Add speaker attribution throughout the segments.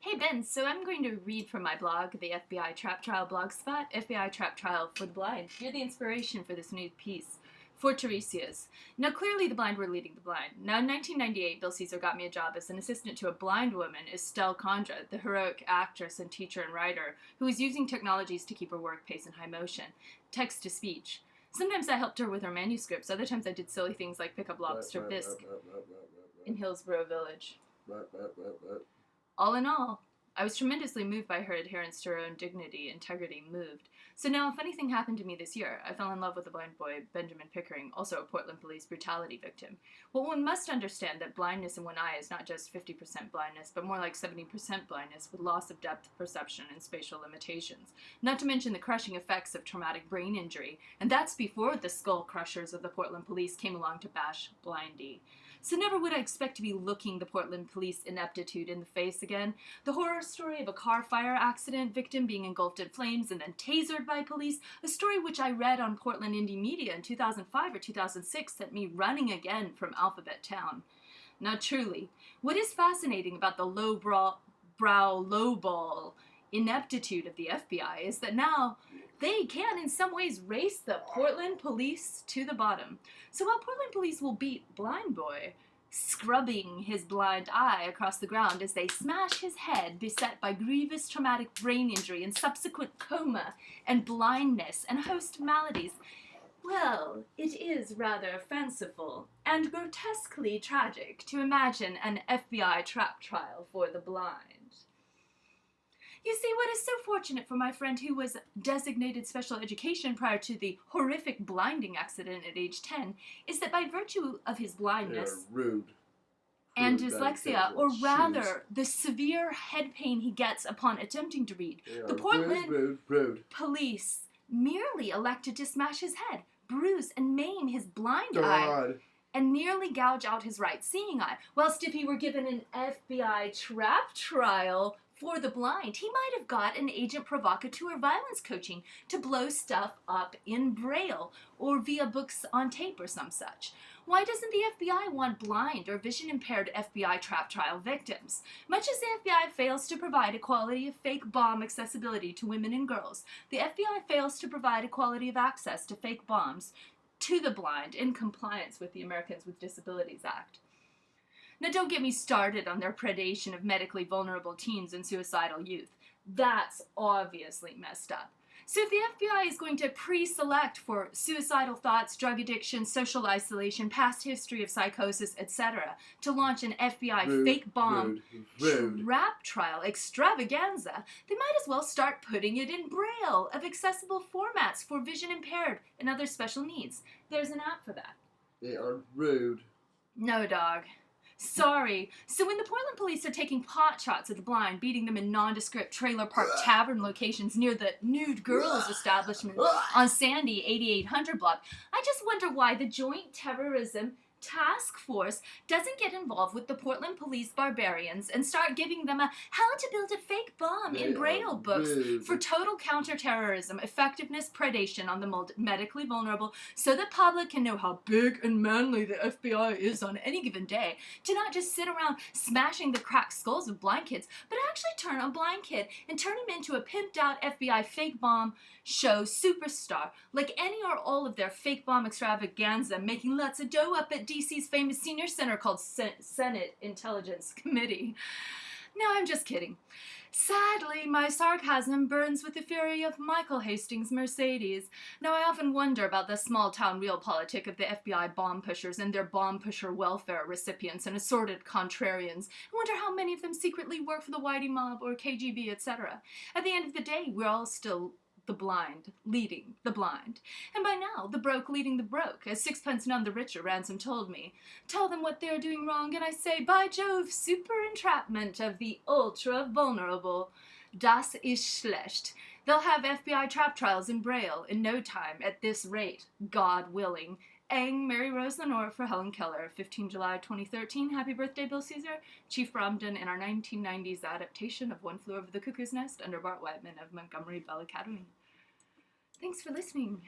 Speaker 1: Hey Ben, so I'm going to read from my blog, the FBI Trap Trial blogspot, FBI Trap Trial for the Blind. You're the inspiration for this new piece. For Tiresias. Now clearly the blind were leading the blind. Now in 1998, Bill Caesar got me a job as an assistant to a blind woman, Estelle Condra, the heroic actress and teacher and writer, who was using technologies to keep her work pace in high motion. Text-to-speech. Sometimes I helped her with her manuscripts, other times I did silly things like pick up lobster bisque in Hillsborough Village. All in all, I was tremendously moved by her adherence to her own dignity, integrity, moved. So now a funny thing happened to me this year. I fell in love with a blind boy, Benjamen Pickering, also a Portland police brutality victim. Well, one must understand that blindness in one eye is not just 50% blindness, but more like 70% blindness with loss of depth perception and spatial limitations. Not to mention the crushing effects of traumatic brain injury. And that's before the skull crushers of the Portland police came along to bash Blindy. So never would I expect to be looking the Portland police ineptitude in the face again. The horror story of a car fire accident victim being engulfed in flames and then tasered by police, a story which I read on Portland Indie Media in 2005 or 2006, sent me running again from Alphabet Town. Now truly, what is fascinating about the lowbrow, lowball ineptitude of the FBI is that now they can in some ways race the Portland police to the bottom. So while Portland police will beat Blind Boy, scrubbing his blind eye across the ground as they smash his head beset by grievous traumatic brain injury and subsequent coma and blindness and a host of maladies, well, it is rather fanciful and grotesquely tragic to imagine an FBI trap trial for the blind. You see, what is so fortunate for my friend who was designated special education prior to the horrific blinding accident at age 10 is that by virtue of his blindness and dyslexia, or rather the severe head pain he gets upon attempting to read, the Portland police merely elected to smash his head, bruise and maim his blind eye, and nearly gouge out his right seeing eye, whilst if he were given an FBI trap trial for the blind, he might have got an agent provocateur violence coaching to blow stuff up in Braille or via books on tape or some such. Why doesn't the FBI want blind or vision impaired FBI trap trial victims? Much as the FBI fails to provide equality of fake bomb accessibility to women and girls, the FBI fails to provide equality of access to fake bombs to the blind in compliance with the Americans with Disabilities Act. Now, don't get me started on their predation of medically vulnerable teens and suicidal youth. That's obviously messed up. So if the FBI is going to pre-select for suicidal thoughts, drug addiction, social isolation, past history of psychosis, etc., to launch an FBI fake bomb trap trial extravaganza, they might as well start putting it in Braille of accessible formats for vision impaired and other special needs. There's an app for that.
Speaker 2: They are rude.
Speaker 1: No, dog. Sorry. So when the Portland police are taking pot shots at the blind, beating them in nondescript trailer park tavern locations near the Nude Girls establishment on Sandy 8800 block, I just wonder why the Joint Terrorism Task Force doesn't get involved with the Portland police barbarians and start giving them a how to build a fake bomb in Braille books for total counterterrorism, effectiveness, predation on the medically vulnerable, so the public can know how big and manly the FBI is on any given day, to not just sit around smashing the cracked skulls of blind kids, but actually turn a blind kid and turn him into a pimped out FBI fake bomb show superstar, like any or all of their fake bomb extravaganza, making lots of dough up at DC's famous senior center called Senate Intelligence Committee. No, I'm just kidding. Sadly, my sarcasm burns with the fury of Michael Hastings' Mercedes. Now, I often wonder about the small-town realpolitik of the FBI bomb pushers and their bomb pusher welfare recipients and assorted contrarians. I wonder how many of them secretly work for the Whitey Mob or KGB, etc. At the end of the day, we're all still the blind leading the blind. And by now, the broke leading the broke, as sixpence none the richer, Ransom told me. Tell them what they're doing wrong, and I say, by Jove, super entrapment of the ultra-vulnerable. Das ist schlecht. They'll have FBI trap trials in Braille in no time, at this rate, God willing. Ang, Mary Rose Lenore for Helen Keller, 15 July 2013. Happy birthday, Bill Caesar. Chief Bromden in our 1990s adaptation of One Flew Over the Cuckoo's Nest under Bart Whiteman of Montgomery Bell Academy. Thanks for listening,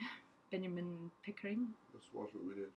Speaker 1: Benjamen Pickering.
Speaker 2: Let's watch what we did.